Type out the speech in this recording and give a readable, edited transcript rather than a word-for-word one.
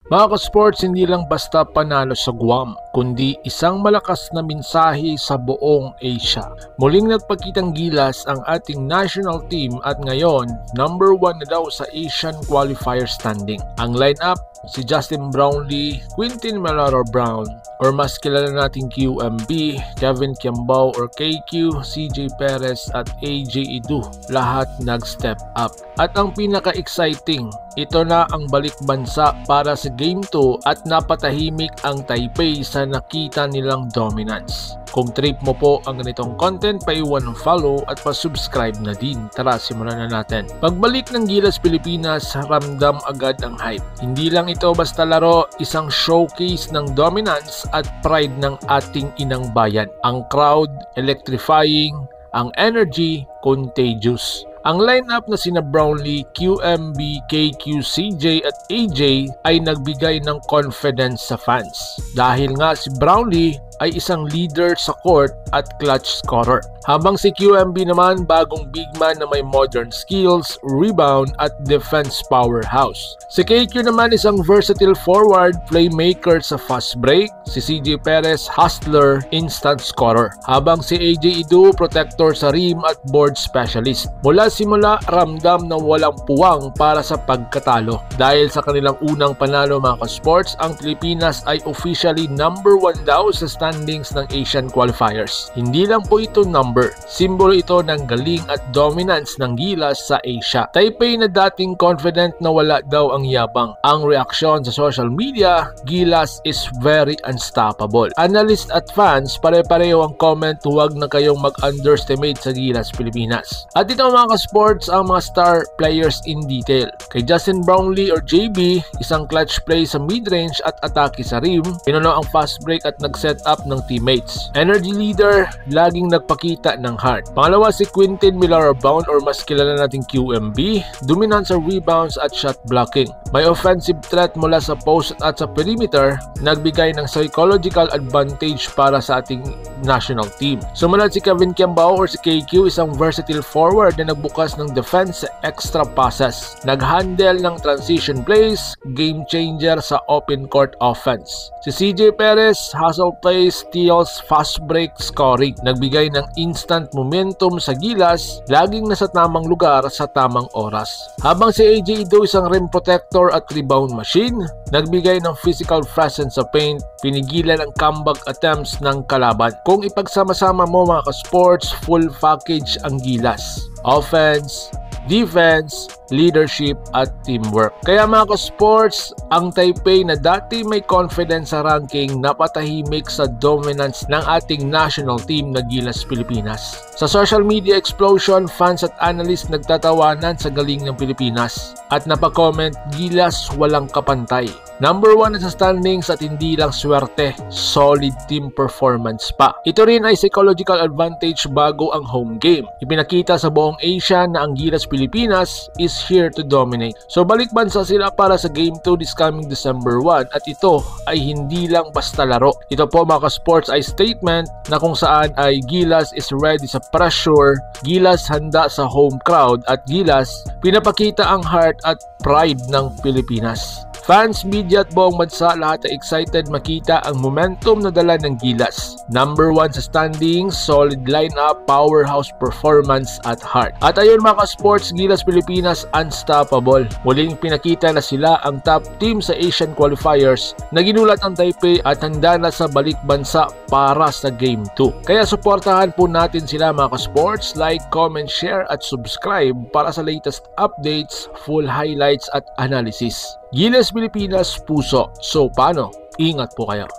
Mga ka-sports, hindi lang basta panalo sa Guam, kundi isang malakas na mensahe sa buong Asia. Muling nagpakitang gilas ang ating national team at ngayon, number 1 na daw sa Asian qualifier standing. Ang lineup, si Justin Brownlee, Quintin Millero-Brown, or mas kilala nating QMB, Kevin Kiambao or KQ, CJ Perez at AJ Edu. Lahat nag-step up. At ang pinaka-exciting, ito na ang balik bansa para sa Game 2 at napatahimik ang Taipei sa nakita nilang dominance. Kung trip mo po ang ganitong content, paiwan ng follow at pa-subscribe na din. Tara, simulan na natin. Pagbalik ng Gilas Pilipinas, ramdam agad ang hype. Hindi lang ito basta laro, isang showcase ng dominance at pride ng ating inang bayan. Ang crowd, electrifying, ang energy, contagious. Ang lineup na sina Brownlee, QMB, KQ, CJ at AJ ay nagbigay ng confidence sa fans. Dahil nga si Brownlee ay isang leader sa court at clutch scorer. Habang si QMB naman bagong big man na may modern skills, rebound at defense powerhouse. Si KQ naman isang versatile forward, playmaker sa fast break. Si CJ Perez, hustler, instant scorer. Habang si AJ Edu, protector sa rim at board specialist. Mula simula, ramdam na walang puwang para sa pagkatalo. Dahil sa kanilang unang panalo mga ka-sports, ang Pilipinas ay officially number 1 daw sa standings ng Asian qualifiers. Hindi lang po ito number, simbolo ito ng galing at dominance ng Gilas sa Asia. Taipei na dating confident na wala daw ang yabang. Ang reaksyon sa social media, Gilas is very unstoppable. Analyst at fans, pare-pareho ang comment, huwag na kayong mag-underestimate sa Gilas Pilipinas. At ito mga ka-sports ang mga star players in detail. Kay Justin Brownlee or JB, isang clutch play sa mid-range at atake sa rim, pinuno ang fast break at nag-set up ng teammates. Energy leader, laging nagpakita ng heart. Pangalawa si Quintin Millero-Brown or mas kilala nating QMB, dominant sa rebounds at shot blocking. May offensive threat mula sa post at sa perimeter, nagbigay ng psychological advantage para sa ating national team. Sumunod si Kevin Kiambao or si KQ, isang versatile forward na nagbukas ng defense sa extra passes. Nag-handle ng transition plays, game changer sa open court offense. Si CJ Perez, hustle plays, steals, fast break, scoring. Nagbigay ng instant momentum sa Gilas, laging nasa tamang lugar sa tamang oras. Habang si AJ Edu, isang rim protector at rebound machine, nagbigay ng physical presence sa paint, pinigilan ang comeback attempts ng kalaban. Kung ipagsama-sama mo mga ka-sports, full package ang Gilas. Offense, defense, leadership at teamwork. Kaya mga ka-sports, ang Taipei na dati may confidence sa ranking napatahimik sa dominance ng ating national team na Gilas Pilipinas. Sa social media explosion, fans at analysts nagtatawanan sa galing ng Pilipinas at napakomment, Gilas walang kapantay. Number 1 na sa standings at hindi lang swerte, solid team performance pa. Ito rin ay psychological advantage bago ang home game. Ipinakita sa buong Asia na ang Gilas Pilipinas is here to dominate. So balik bansa sila para sa Game 2 this coming December 1 at ito ay hindi lang basta laro. Ito po mga ka-sports ay statement na kung saan ay Gilas is ready sa pressure, Gilas handa sa home crowd at Gilas pinapakita ang heart at pride ng Pilipinas. Fans, media at buong bansa lahat ay excited makita ang momentum na dala ng Gilas. Number 1 sa standings, solid lineup, powerhouse performance at heart. At ayun mga ka-sports, Gilas Pilipinas unstoppable. Muling pinakita na sila ang top team sa Asian qualifiers na ginulat ang Taipei at handa na sa balik bansa para sa Game 2. Kaya suportahan po natin sila mga ka-sports, like, comment, share at subscribe para sa latest updates, full highlights at analysis. Gilas Pilipinas, puso. So paano? Ingat po kayo.